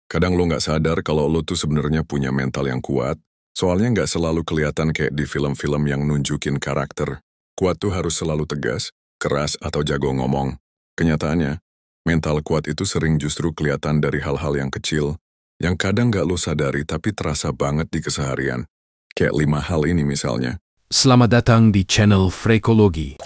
Kadang lo nggak sadar kalau lo tuh sebenarnya punya mental yang kuat, soalnya nggak selalu kelihatan kayak di film-film yang nunjukin karakter. Kuat tuh harus selalu tegas, keras, atau jago ngomong. Kenyataannya, mental kuat itu sering justru kelihatan dari hal-hal yang kecil, yang kadang nggak lo sadari tapi terasa banget di keseharian. Kayak 5 hal ini misalnya. Selamat datang di channel Frekologi.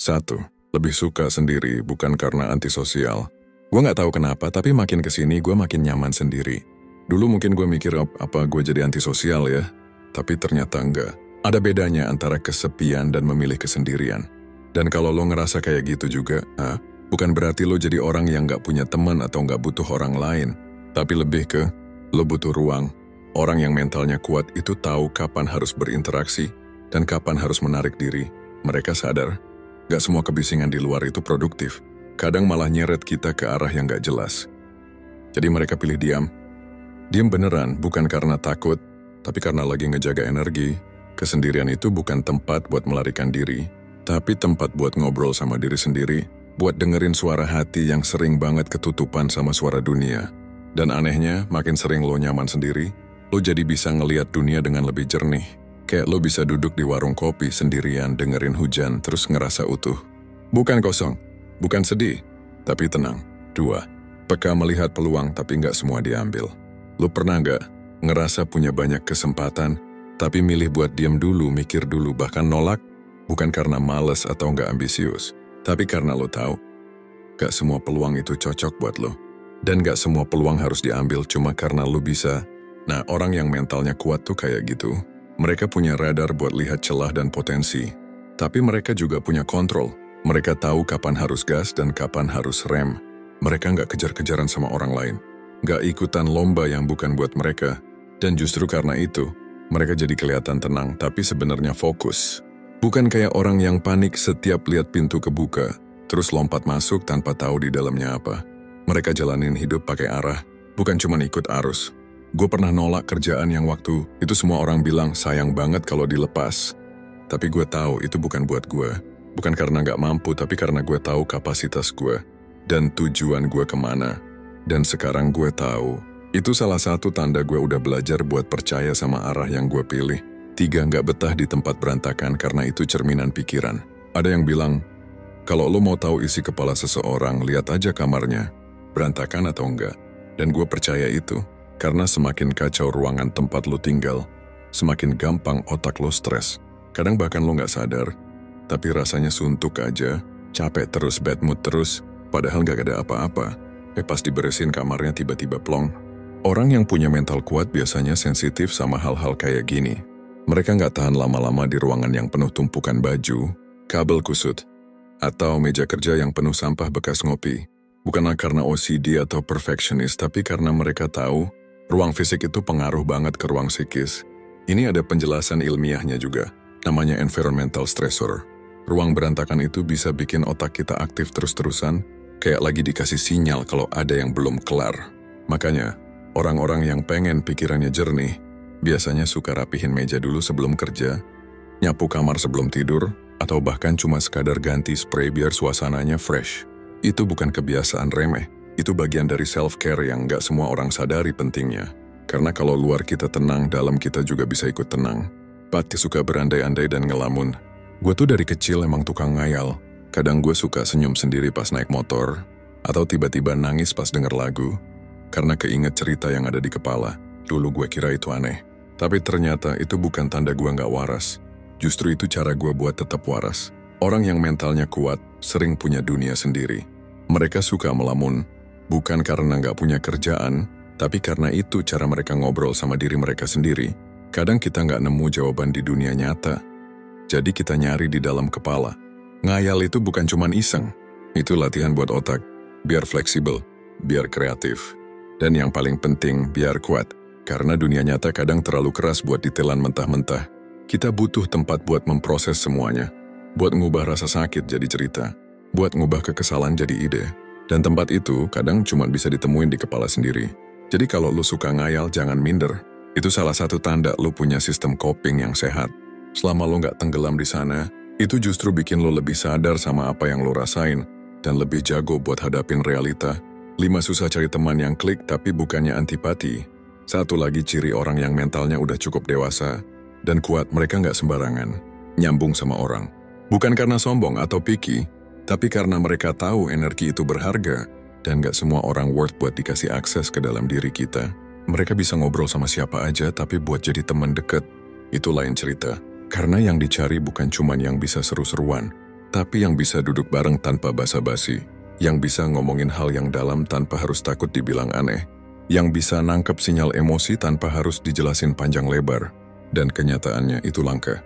Satu, lebih suka sendiri bukan karena antisosial. Gue nggak tahu kenapa, tapi makin kesini gue makin nyaman sendiri. Dulu mungkin gue mikir apa gue jadi antisosial ya, tapi ternyata enggak. Ada bedanya antara kesepian dan memilih kesendirian. Dan kalau lo ngerasa kayak gitu juga, bukan berarti lo jadi orang yang nggak punya teman atau nggak butuh orang lain. Tapi lebih ke, lo butuh ruang. Orang yang mentalnya kuat itu tahu kapan harus berinteraksi dan kapan harus menarik diri. Mereka sadar, gak semua kebisingan di luar itu produktif. Kadang malah nyeret kita ke arah yang gak jelas. Jadi mereka pilih diam. Diam beneran, bukan karena takut, tapi karena lagi ngejaga energi. Kesendirian itu bukan tempat buat melarikan diri, tapi tempat buat ngobrol sama diri sendiri, buat dengerin suara hati yang sering banget ketutupan sama suara dunia. Dan anehnya, makin sering lo nyaman sendiri, lo jadi bisa ngelihat dunia dengan lebih jernih. Kayak lo bisa duduk di warung kopi sendirian dengerin hujan terus ngerasa utuh. Bukan kosong, bukan sedih, tapi tenang. 2. Peka melihat peluang tapi nggak semua diambil. Lo pernah nggak ngerasa punya banyak kesempatan, tapi milih buat diam dulu, mikir dulu, bahkan nolak? Bukan karena males atau nggak ambisius, tapi karena lo tahu, nggak semua peluang itu cocok buat lo. Dan nggak semua peluang harus diambil cuma karena lo bisa. Nah, orang yang mentalnya kuat tuh kayak gitu. Mereka punya radar buat lihat celah dan potensi, tapi mereka juga punya kontrol. Mereka tahu kapan harus gas dan kapan harus rem. Mereka nggak kejar-kejaran sama orang lain, nggak ikutan lomba yang bukan buat mereka. Dan justru karena itu, mereka jadi kelihatan tenang tapi sebenarnya fokus. Bukan kayak orang yang panik setiap lihat pintu kebuka, terus lompat masuk tanpa tahu di dalamnya apa. Mereka jalanin hidup pakai arah, bukan cuma ikut arus. Gue pernah nolak kerjaan yang waktu itu semua orang bilang sayang banget kalau dilepas. Tapi gue tahu itu bukan buat gue. Bukan karena gak mampu, tapi karena gue tahu kapasitas gue. Dan tujuan gue kemana. Dan sekarang gue tahu, itu salah satu tanda gue udah belajar buat percaya sama arah yang gue pilih. 3, gak betah di tempat berantakan karena itu cerminan pikiran. Ada yang bilang, kalau lo mau tahu isi kepala seseorang, lihat aja kamarnya. Berantakan atau enggak. Dan gue percaya itu. Karena semakin kacau ruangan tempat lo tinggal, semakin gampang otak lo stres. Kadang bahkan lo gak sadar, tapi rasanya suntuk aja, capek terus, bad mood terus, padahal gak ada apa-apa. Pas diberesin kamarnya tiba-tiba plong. Orang yang punya mental kuat biasanya sensitif sama hal-hal kayak gini. Mereka gak tahan lama-lama di ruangan yang penuh tumpukan baju, kabel kusut, atau meja kerja yang penuh sampah bekas ngopi. Bukanlah karena OCD atau perfectionist, tapi karena mereka tahu ruang fisik itu pengaruh banget ke ruang psikis. Ini ada penjelasan ilmiahnya juga, namanya environmental stressor. Ruang berantakan itu bisa bikin otak kita aktif terus-terusan, kayak lagi dikasih sinyal kalau ada yang belum kelar. Makanya, orang-orang yang pengen pikirannya jernih, biasanya suka rapihin meja dulu sebelum kerja, nyapu kamar sebelum tidur, atau bahkan cuma sekadar ganti spray biar suasananya fresh. Itu bukan kebiasaan remeh. Itu bagian dari self-care yang gak semua orang sadari pentingnya. Karena kalau luar kita tenang, dalam kita juga bisa ikut tenang. Pati suka berandai-andai dan ngelamun. Gue tuh dari kecil emang tukang ngayal. Kadang gue suka senyum sendiri pas naik motor, atau tiba-tiba nangis pas denger lagu. Karena keinget cerita yang ada di kepala. Dulu gue kira itu aneh. Tapi ternyata itu bukan tanda gue gak waras. Justru itu cara gue buat tetap waras. Orang yang mentalnya kuat sering punya dunia sendiri. Mereka suka melamun. Bukan karena nggak punya kerjaan, tapi karena itu cara mereka ngobrol sama diri mereka sendiri. Kadang kita nggak nemu jawaban di dunia nyata, jadi kita nyari di dalam kepala. Ngayal itu bukan cuman iseng, itu latihan buat otak, biar fleksibel, biar kreatif. Dan yang paling penting, biar kuat. Karena dunia nyata kadang terlalu keras buat ditelan mentah-mentah. Kita butuh tempat buat memproses semuanya, buat ngubah rasa sakit jadi cerita, buat ngubah kekesalan jadi ide. Dan tempat itu kadang cuma bisa ditemuin di kepala sendiri. Jadi kalau lu suka ngayal, jangan minder. Itu salah satu tanda lu punya sistem coping yang sehat. Selama lu nggak tenggelam di sana, Itu justru bikin lo lebih sadar sama apa yang lo rasain dan lebih jago buat hadapin realita. 5 susah cari teman yang klik tapi bukannya antipati. 1 lagi ciri orang yang mentalnya udah cukup dewasa dan kuat, mereka nggak sembarangan nyambung sama orang. Bukan karena sombong atau picky, tapi karena mereka tahu energi itu berharga dan nggak semua orang worth buat dikasih akses ke dalam diri kita. Mereka bisa ngobrol sama siapa aja, tapi buat jadi teman deket, itu lain cerita. Karena yang dicari bukan cuman yang bisa seru-seruan, tapi yang bisa duduk bareng tanpa basa-basi, yang bisa ngomongin hal yang dalam tanpa harus takut dibilang aneh, yang bisa nangkep sinyal emosi tanpa harus dijelasin panjang lebar, dan kenyataannya itu langka.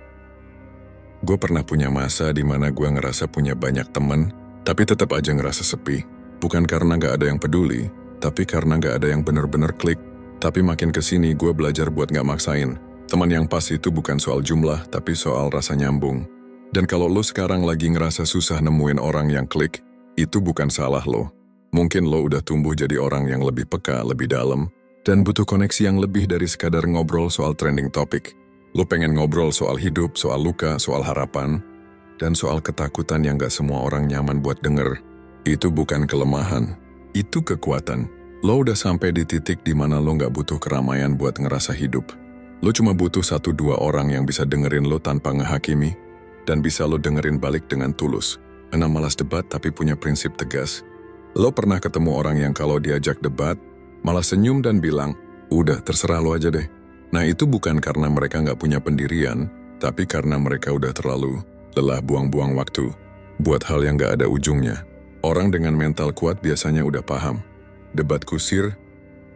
Gue pernah punya masa di mana gue ngerasa punya banyak teman, tapi tetap aja ngerasa sepi. Bukan karena gak ada yang peduli, tapi karena gak ada yang bener-bener klik. Tapi makin kesini gue belajar buat gak maksain. Teman yang pas itu bukan soal jumlah, tapi soal rasa nyambung. Dan kalau lo sekarang lagi ngerasa susah nemuin orang yang klik, itu bukan salah lo. Mungkin lo udah tumbuh jadi orang yang lebih peka, lebih dalam, dan butuh koneksi yang lebih dari sekadar ngobrol soal trending topik. Lo pengen ngobrol soal hidup, soal luka, soal harapan, dan soal ketakutan yang gak semua orang nyaman buat denger. Itu bukan kelemahan, itu kekuatan. Lo udah sampai di titik di mana lo gak butuh keramaian buat ngerasa hidup. Lo cuma butuh 1-2 orang yang bisa dengerin lo tanpa ngehakimi, dan bisa lo dengerin balik dengan tulus. Enak malas debat tapi punya prinsip tegas. Lo pernah ketemu orang yang kalau diajak debat, malah senyum dan bilang, udah terserah lo aja deh. Nah itu bukan karena mereka gak punya pendirian, tapi karena mereka udah terlalu lelah buang-buang waktu buat hal yang gak ada ujungnya. Orang dengan mental kuat biasanya udah paham. Debat kusir,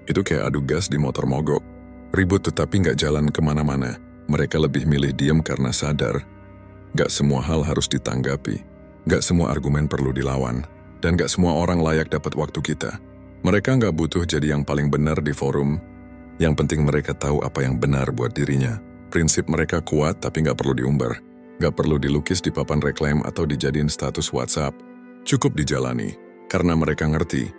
itu kayak adu gas di motor mogok. Ribut tetapi gak jalan kemana-mana. Mereka lebih milih diem karena sadar gak semua hal harus ditanggapi. Gak semua argumen perlu dilawan. Dan gak semua orang layak dapat waktu kita. Mereka gak butuh jadi yang paling benar di forum. Yang penting mereka tahu apa yang benar buat dirinya. Prinsip mereka kuat tapi gak perlu diumbar. Gak perlu dilukis di papan reklaim atau dijadiin status WhatsApp. Cukup dijalani. Karena mereka ngerti.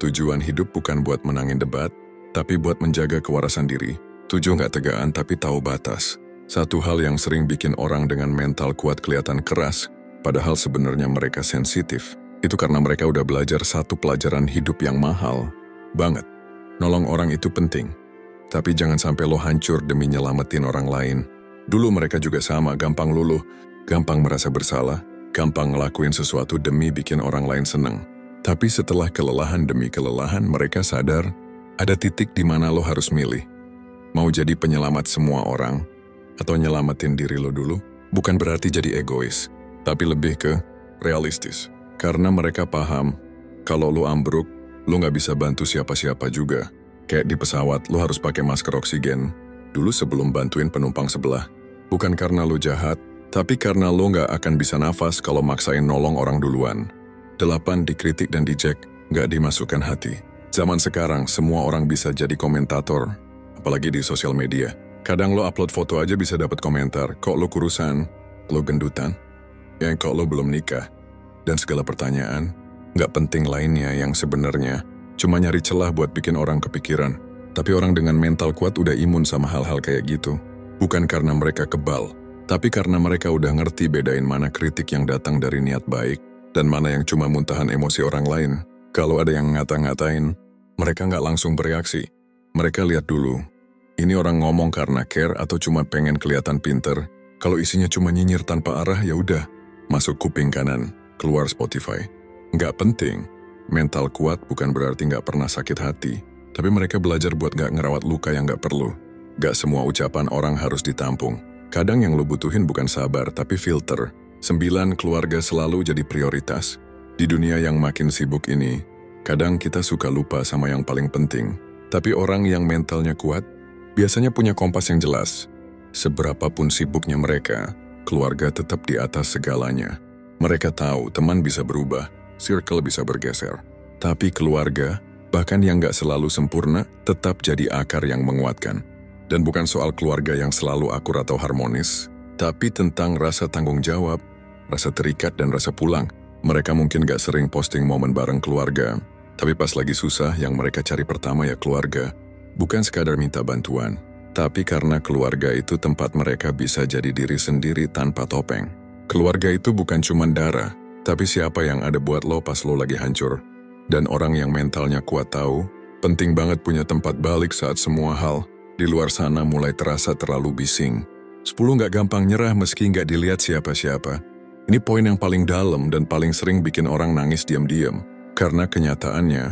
Tujuan hidup bukan buat menangin debat, tapi buat menjaga kewarasan diri. 7 gak tegaan tapi tahu batas. Satu hal yang sering bikin orang dengan mental kuat kelihatan keras, padahal sebenarnya mereka sensitif. Itu karena mereka udah belajar satu pelajaran hidup yang mahal banget. Nolong orang itu penting, tapi jangan sampai lo hancur demi nyelamatin orang lain. Dulu mereka juga sama, gampang luluh, gampang merasa bersalah, gampang ngelakuin sesuatu demi bikin orang lain seneng. Tapi setelah kelelahan demi kelelahan, mereka sadar ada titik di mana lo harus milih. Mau jadi penyelamat semua orang, atau nyelamatin diri lo dulu. Bukan berarti jadi egois, tapi lebih ke realistis. Karena mereka paham, kalau lo ambruk, lo gak bisa bantu siapa-siapa juga. Kayak di pesawat, lo harus pakai masker oksigen dulu sebelum bantuin penumpang sebelah. Bukan karena lo jahat, tapi karena lo gak akan bisa nafas kalau maksain nolong orang duluan. 8 dikritik dan dicek, gak dimasukkan hati. Zaman sekarang, semua orang bisa jadi komentator, apalagi di sosial media. Kadang lo upload foto aja bisa dapat komentar, kok lo kurusan, lo gendutan, kok lo belum nikah, dan segala pertanyaan, gak penting lainnya yang sebenarnya cuma nyari celah buat bikin orang kepikiran. Tapi orang dengan mental kuat udah imun sama hal-hal kayak gitu. Bukan karena mereka kebal, tapi karena mereka udah ngerti bedain mana kritik yang datang dari niat baik, dan mana yang cuma muntahan emosi orang lain. Kalau ada yang ngata-ngatain, mereka nggak langsung bereaksi. Mereka lihat dulu, ini orang ngomong karena care atau cuma pengen kelihatan pinter. Kalau isinya cuma nyinyir tanpa arah, ya udah, masuk kuping kanan, keluar Spotify. Nggak penting. Mental kuat bukan berarti nggak pernah sakit hati, tapi mereka belajar buat nggak ngerawat luka yang nggak perlu. Nggak semua ucapan orang harus ditampung. Kadang yang lo butuhin bukan sabar, tapi filter. 9 keluarga selalu jadi prioritas. Di dunia yang makin sibuk ini, kadang kita suka lupa sama yang paling penting. Tapi orang yang mentalnya kuat, biasanya punya kompas yang jelas. Seberapapun sibuknya mereka, keluarga tetap di atas segalanya. Mereka tahu teman bisa berubah, circle bisa bergeser. Tapi keluarga, bahkan yang gak selalu sempurna, tetap jadi akar yang menguatkan. Dan bukan soal keluarga yang selalu akur atau harmonis, tapi tentang rasa tanggung jawab, rasa terikat dan rasa pulang. Mereka mungkin gak sering posting momen bareng keluarga, tapi pas lagi susah yang mereka cari pertama ya keluarga. Bukan sekadar minta bantuan, tapi karena keluarga itu tempat mereka bisa jadi diri sendiri tanpa topeng. Keluarga itu bukan cuma darah, tapi siapa yang ada buat lo pas lo lagi hancur. Dan orang yang mentalnya kuat tahu, penting banget punya tempat balik saat semua hal di luar sana mulai terasa terlalu bising. 10 nggak gampang nyerah meski nggak dilihat siapa-siapa. Ini poin yang paling dalam dan paling sering bikin orang nangis diam-diam. Karena kenyataannya,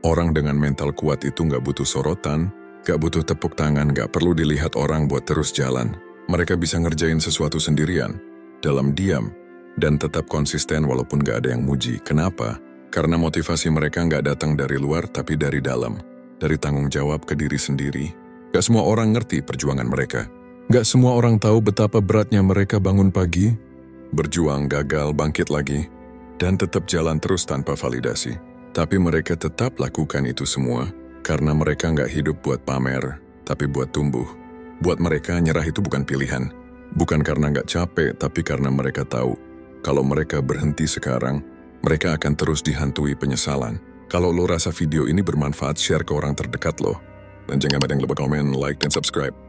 orang dengan mental kuat itu nggak butuh sorotan, nggak butuh tepuk tangan, nggak perlu dilihat orang buat terus jalan. Mereka bisa ngerjain sesuatu sendirian, dalam diam, dan tetap konsisten walaupun nggak ada yang muji. Kenapa? Karena motivasi mereka nggak datang dari luar tapi dari dalam. Dari tanggung jawab ke diri sendiri. Nggak semua orang ngerti perjuangan mereka. Nggak semua orang tahu betapa beratnya mereka bangun pagi, berjuang, gagal, bangkit lagi, dan tetap jalan terus tanpa validasi. Tapi mereka tetap lakukan itu semua, karena mereka nggak hidup buat pamer, tapi buat tumbuh. Buat mereka, nyerah itu bukan pilihan. Bukan karena nggak capek, tapi karena mereka tahu, kalau mereka berhenti sekarang, mereka akan terus dihantui penyesalan. Kalau lo rasa video ini bermanfaat, share ke orang terdekat lo. Dan jangan lupa komen, like, dan subscribe.